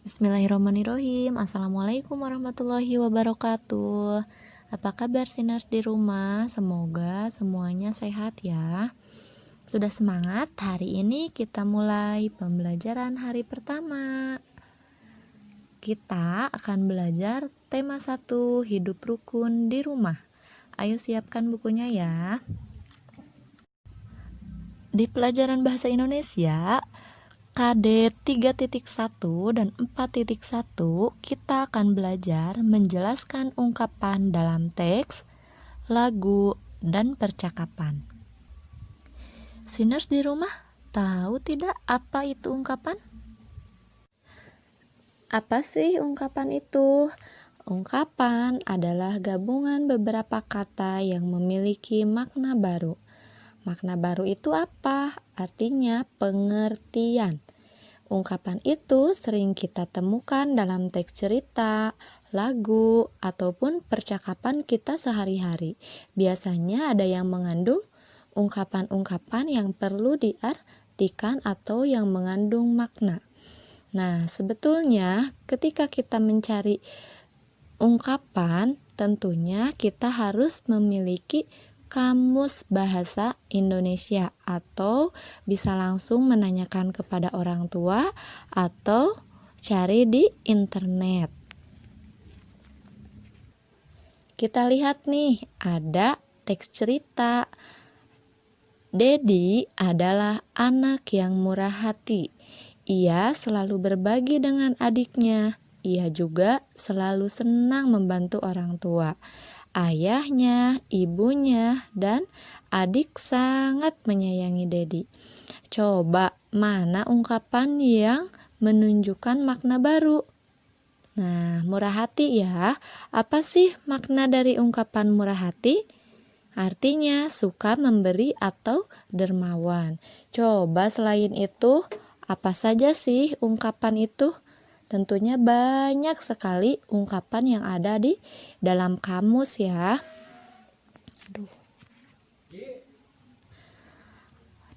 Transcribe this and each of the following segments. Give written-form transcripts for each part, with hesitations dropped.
Bismillahirrahmanirrahim. Assalamualaikum warahmatullahi wabarakatuh. Apa kabar Sinars di rumah? Semoga semuanya sehat ya. Sudah semangat? Hari ini kita mulai pembelajaran hari pertama. Kita akan belajar tema 1, hidup rukun di rumah. Ayo siapkan bukunya ya. Di pelajaran bahasa Indonesia KD 3.1 dan 4.1 kita akan belajar menjelaskan ungkapan dalam teks, lagu, dan percakapan. Siners di rumah, tahu tidak apa itu ungkapan? Apa sih ungkapan itu? Ungkapan adalah gabungan beberapa kata yang memiliki makna baru. Makna baru itu apa? Artinya pengertian. Ungkapan itu sering kita temukan dalam teks cerita, lagu, ataupun percakapan kita sehari-hari. Biasanya ada yang mengandung ungkapan-ungkapan yang perlu diartikan atau yang mengandung makna. Nah, sebetulnya ketika kita mencari ungkapan, tentunya kita harus memiliki kamus bahasa Indonesia atau bisa langsung menanyakan kepada orang tua atau cari di internet. Kita lihat nih, ada teks cerita. Dedi adalah anak yang murah hati. Ia selalu berbagi dengan adiknya. Ia juga selalu senang membantu orang tua. Ayahnya, ibunya, dan adik sangat menyayangi Dedi. Coba mana ungkapan yang menunjukkan makna baru? Nah, murah hati ya. Apa sih makna dari ungkapan murah hati? Artinya suka memberi atau dermawan. Coba selain itu, apa saja sih ungkapan itu? Tentunya banyak sekali ungkapan yang ada di dalam kamus ya.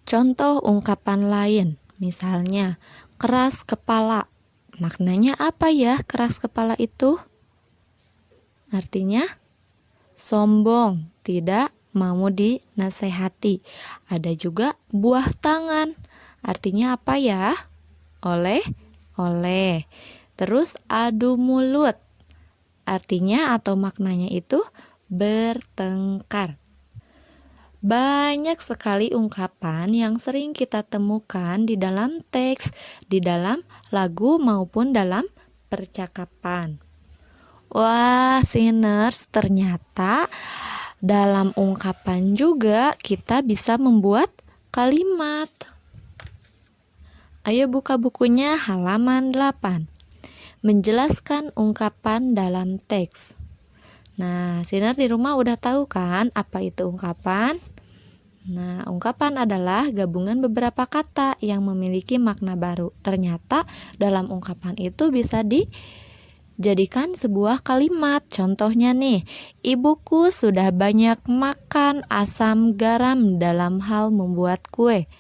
Contoh ungkapan lain, misalnya keras kepala. Maknanya apa ya keras kepala itu? Artinya sombong, tidak mau dinasehati. Ada juga buah tangan. Artinya apa ya? Oleh. Terus adu mulut. Artinya atau maknanya itu bertengkar. Banyak sekali ungkapan yang sering kita temukan di dalam teks, di dalam lagu maupun dalam percakapan. Wah, Siners, ternyata dalam ungkapan juga kita bisa membuat kalimat. Ayo buka bukunya halaman 8. Menjelaskan ungkapan dalam teks. Nah, Sinar di rumah udah tahu kan apa itu ungkapan? Nah, ungkapan adalah gabungan beberapa kata yang memiliki makna baru. Ternyata dalam ungkapan itu bisa dijadikan sebuah kalimat. Contohnya nih, ibuku sudah banyak makan asam garam dalam hal membuat kue.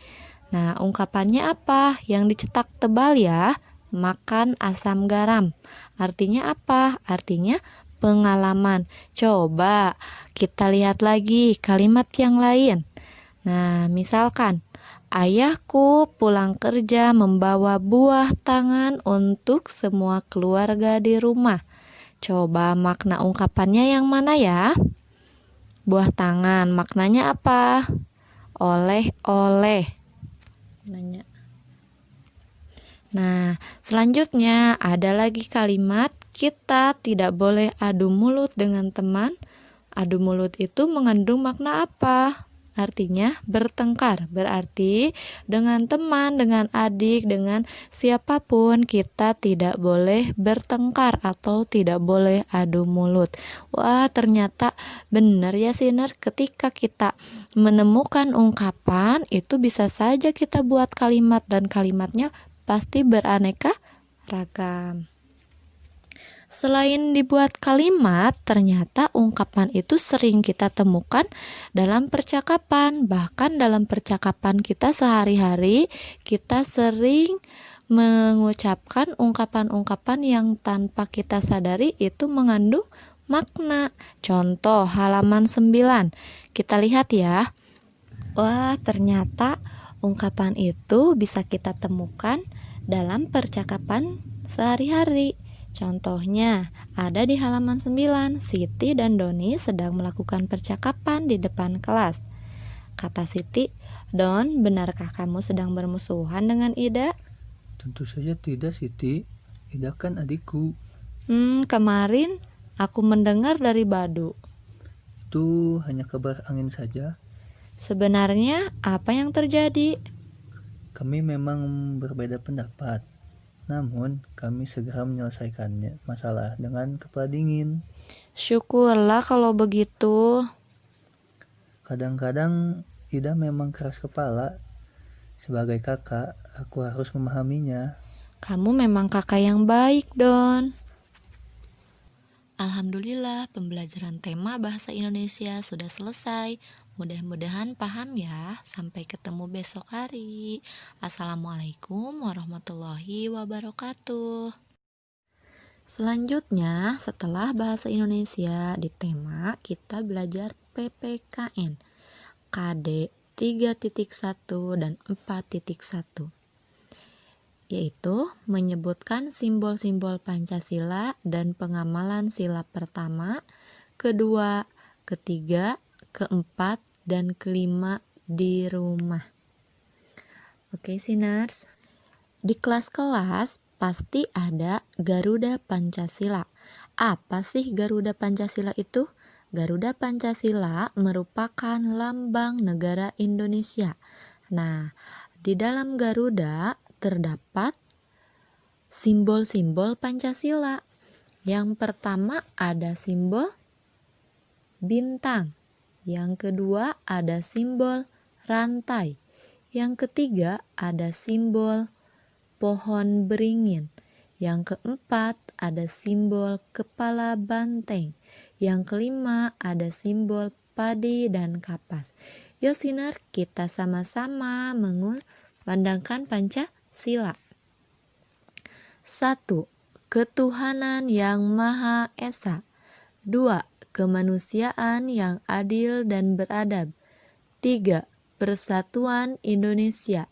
Nah, ungkapannya apa? Yang dicetak tebal ya, makan asam garam. Artinya apa? Artinya pengalaman. Coba kita lihat lagi kalimat yang lain. Nah, misalkan, ayahku pulang kerja membawa buah tangan untuk semua keluarga di rumah. Coba makna ungkapannya yang mana ya? Buah tangan, maknanya apa? Oleh-oleh. Nanya. Nah, selanjutnya ada lagi kalimat kita tidak boleh adu mulut dengan teman. Adu mulut itu mengandung makna apa? Artinya bertengkar. Berarti dengan teman, dengan adik, dengan siapapun kita tidak boleh bertengkar atau tidak boleh adu mulut. Wah, ternyata benar ya Siners, ketika kita menemukan ungkapan itu bisa saja kita buat kalimat dan kalimatnya pasti beraneka ragam. Selain dibuat kalimat, ternyata ungkapan itu sering kita temukan dalam percakapan. Bahkan dalam percakapan kita sehari-hari, kita sering mengucapkan ungkapan-ungkapan yang tanpa kita sadari itu mengandung makna. Contoh halaman 9. Kita lihat ya. Wah, ternyata ungkapan itu bisa kita temukan dalam percakapan sehari-hari. Contohnya, ada di halaman 9, Siti dan Doni sedang melakukan percakapan di depan kelas. Kata Siti, "Don, benarkah kamu sedang bermusuhan dengan Ida?" Tentu saja tidak, Siti. Ida kan adikku. Kemarin aku mendengar dari Badu. Itu hanya kabar angin saja. Sebenarnya apa yang terjadi? Kami memang berbeda pendapat. Namun, kami segera menyelesaikannya masalah dengan kepala dingin. Syukurlah kalau begitu. Kadang-kadang Ida memang keras kepala. Sebagai kakak, aku harus memahaminya. Kamu memang kakak yang baik, Don. Alhamdulillah, pembelajaran tema bahasa Indonesia sudah selesai. Mudah-mudahan paham ya. Sampai ketemu besok hari. Assalamualaikum warahmatullahi wabarakatuh. Selanjutnya, setelah bahasa Indonesia di tema, kita belajar PPKN. KD 3.1 dan 4.1. Yaitu menyebutkan simbol-simbol Pancasila dan pengamalan sila pertama, kedua, ketiga, keempat, dan kelima di rumah. Oke, Siners. Di kelas-kelas pasti ada Garuda Pancasila. Apa sih Garuda Pancasila itu? Garuda Pancasila merupakan lambang negara Indonesia. Nah, di dalam Garuda terdapat simbol-simbol Pancasila. Yang pertama ada simbol bintang. Yang kedua ada simbol rantai. Yang ketiga ada simbol pohon beringin. Yang keempat ada simbol kepala banteng. Yang kelima ada simbol padi dan kapas. Yuk Siner, kita sama-sama mengumandangkan Pancasila. 1. Ketuhanan yang Maha Esa. 2. Kemanusiaan yang adil dan beradab. 3. Persatuan Indonesia.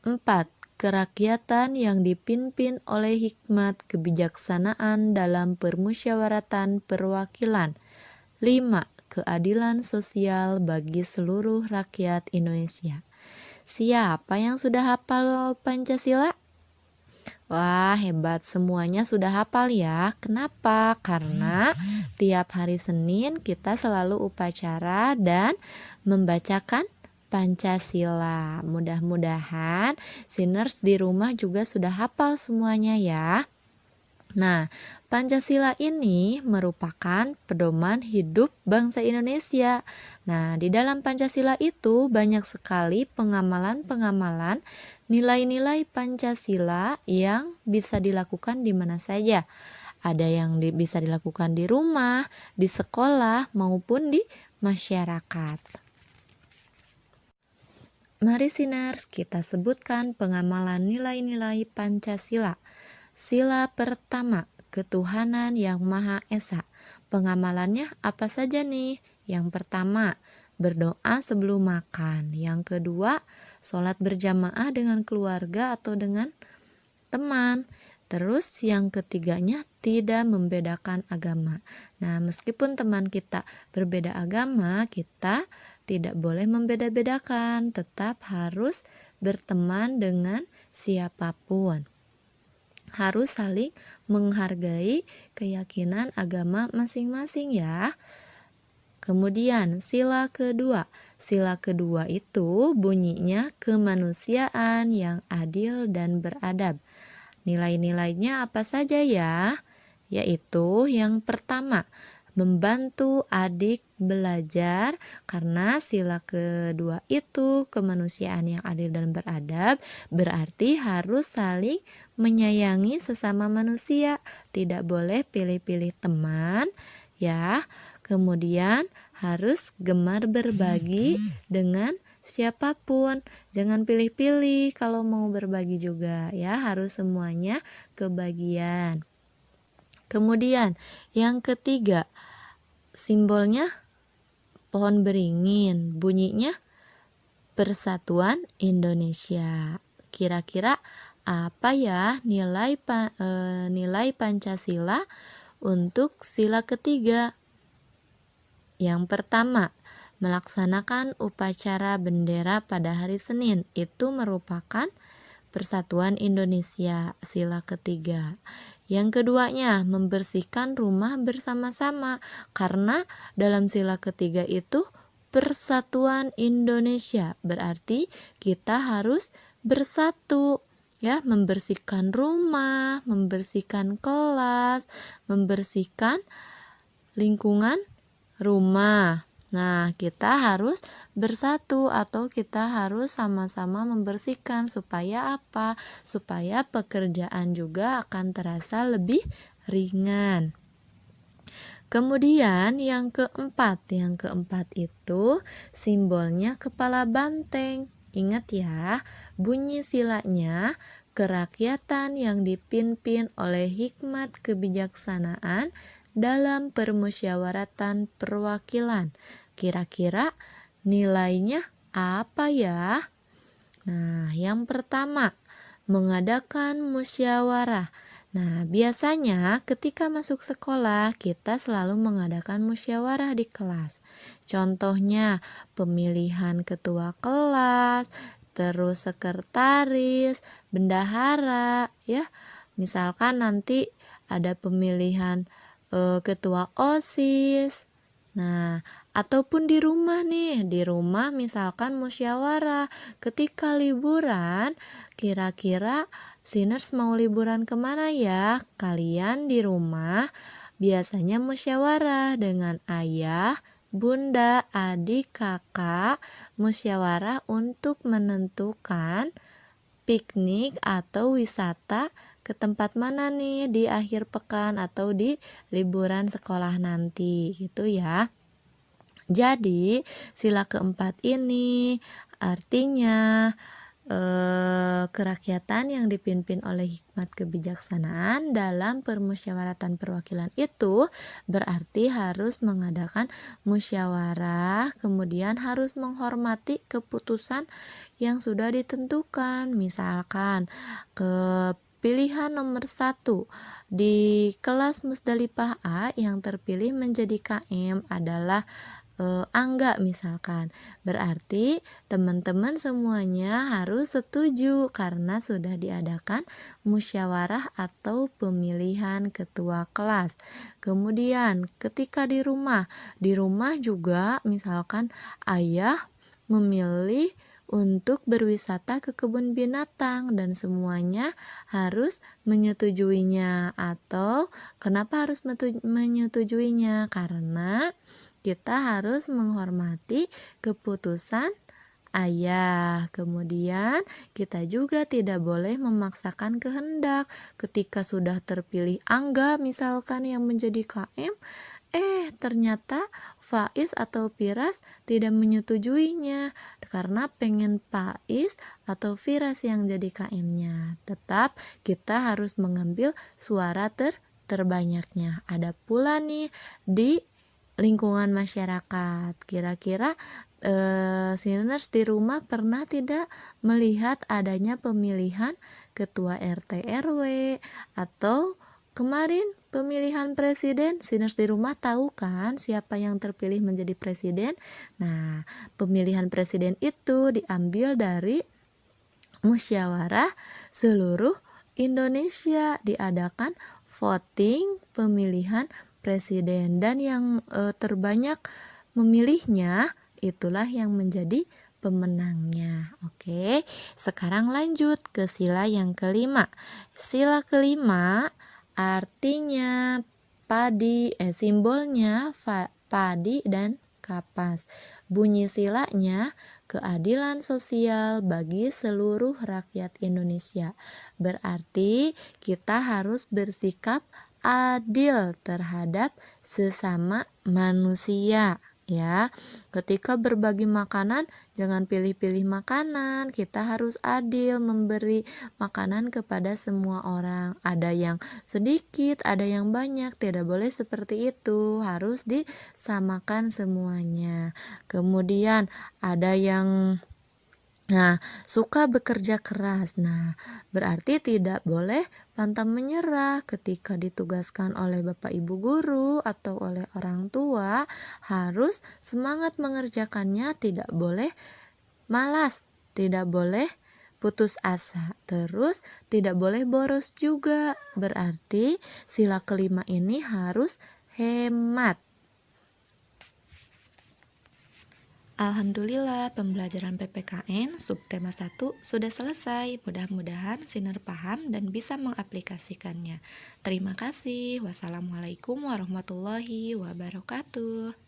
4. Kerakyatan yang dipimpin oleh hikmat kebijaksanaan dalam permusyawaratan perwakilan. 5. Keadilan sosial bagi seluruh rakyat Indonesia. Siapa yang sudah hafal Pancasila? Wah, hebat, semuanya sudah hafal ya. Kenapa? Karena tiap hari Senin kita selalu upacara dan membacakan Pancasila. Mudah-mudahan Siners di rumah juga sudah hafal semuanya ya. Nah, Pancasila ini merupakan pedoman hidup bangsa Indonesia. Nah, di dalam Pancasila itu banyak sekali pengamalan-pengamalan nilai-nilai Pancasila yang bisa dilakukan di mana saja. Ada yang bisa dilakukan di rumah, di sekolah, maupun di masyarakat. Mari Siners, kita sebutkan pengamalan nilai-nilai Pancasila. Sila pertama, ketuhanan yang Maha Esa. Pengamalannya apa saja nih? Yang pertama, berdoa sebelum makan. Yang kedua, sholat berjamaah dengan keluarga atau dengan teman. Terus yang ketiganya, tidak membedakan agama. Nah, meskipun teman kita berbeda agama, kita tidak boleh membeda-bedakan. Tetap harus berteman dengan siapapun. Harus saling menghargai keyakinan agama masing-masing ya. Kemudian sila kedua. Sila kedua itu bunyinya kemanusiaan yang adil dan beradab. Nilai-nilainya apa saja ya? Yaitu yang pertama, membantu adik belajar, karena sila kedua itu kemanusiaan yang adil dan beradab berarti harus saling menyayangi sesama manusia, tidak boleh pilih-pilih teman ya. Kemudian harus gemar berbagi dengan siapapun. Jangan pilih-pilih kalau mau berbagi juga ya, harus semuanya kebagian. Kemudian yang ketiga, simbolnya pohon beringin, bunyinya Persatuan Indonesia. Kira-kira apa ya nilai Pancasila untuk sila ketiga? Yang pertama, melaksanakan upacara bendera pada hari Senin. Itu merupakan Persatuan Indonesia, sila ketiga. Yang keduanya, membersihkan rumah bersama-sama. Karena dalam sila ketiga itu Persatuan Indonesia, berarti kita harus bersatu ya, membersihkan rumah, membersihkan kelas, membersihkan lingkungan rumah. Nah, kita harus bersatu atau kita harus sama-sama membersihkan supaya apa? Supaya pekerjaan juga akan terasa lebih ringan. Kemudian yang keempat itu simbolnya kepala banteng. Ingat ya, bunyi silanya kerakyatan yang dipimpin oleh hikmat kebijaksanaan dalam permusyawaratan perwakilan. Kira-kira nilainya apa ya? Nah, yang pertama, mengadakan musyawarah. Nah, biasanya ketika masuk sekolah, kita selalu mengadakan musyawarah di kelas. Contohnya, pemilihan ketua kelas, terus sekretaris, bendahara, ya. Misalkan nanti ada pemilihan ketua OSIS. Nah, ataupun di rumah nih, di rumah misalkan musyawarah ketika liburan, kira-kira Sinners mau liburan kemana ya? Kalian di rumah biasanya musyawarah dengan ayah, bunda, adik, kakak, musyawarah untuk menentukan piknik atau wisata ke tempat mana nih di akhir pekan atau di liburan sekolah nanti gitu ya. Jadi sila keempat ini artinya kerakyatan yang dipimpin oleh hikmat kebijaksanaan dalam permusyawaratan perwakilan itu berarti harus mengadakan musyawarah, kemudian harus menghormati keputusan yang sudah ditentukan. Misalkan pilihan nomor 1 di kelas Musdalifah A yang terpilih menjadi KM adalah Angga misalkan. Berarti teman-teman semuanya harus setuju karena sudah diadakan musyawarah atau pemilihan ketua kelas. Kemudian ketika di rumah juga misalkan ayah memilih untuk berwisata ke kebun binatang dan semuanya harus menyetujuinya. Atau kenapa harus menyetujuinya? Karena kita harus menghormati keputusan ayah. Kemudian kita juga tidak boleh memaksakan kehendak. Ketika sudah terpilih Angga misalkan yang menjadi KM, ternyata Faiz atau Firas tidak menyetujuinya karena pengen Faiz atau Firas yang jadi KM-nya. Tetap kita harus mengambil suara terbanyaknya. Ada pula nih di lingkungan masyarakat. Kira-kira Sinners di rumah pernah tidak melihat adanya pemilihan ketua RT RW atau kemarin pemilihan presiden? Sinners di rumah tahu kan siapa yang terpilih menjadi presiden? Nah, pemilihan presiden itu diambil dari musyawarah seluruh Indonesia, diadakan voting pemilihan presiden dan yang terbanyak memilihnya itulah yang menjadi pemenangnya. Oke, sekarang lanjut ke sila yang kelima. Sila kelima artinya padi, simbolnya padi dan kapas. Bunyi silanya keadilan sosial bagi seluruh rakyat Indonesia. Berarti kita harus bersikap adil terhadap sesama manusia ya. Ketika berbagi makanan, jangan pilih-pilih makanan. Kita harus adil memberi makanan kepada semua orang. Ada yang sedikit, ada yang banyak. Tidak boleh seperti itu. Harus disamakan semuanya. Kemudian ada yang suka bekerja keras. Berarti tidak boleh pantang menyerah ketika ditugaskan oleh Bapak Ibu guru atau oleh orang tua, harus semangat mengerjakannya, tidak boleh malas, tidak boleh putus asa, terus tidak boleh boros juga. Berarti sila kelima ini harus hemat. Alhamdulillah, pembelajaran PPKN subtema 1 sudah selesai. Mudah-mudahan Sinar paham dan bisa mengaplikasikannya. Terima kasih. Wassalamualaikum warahmatullahi wabarakatuh.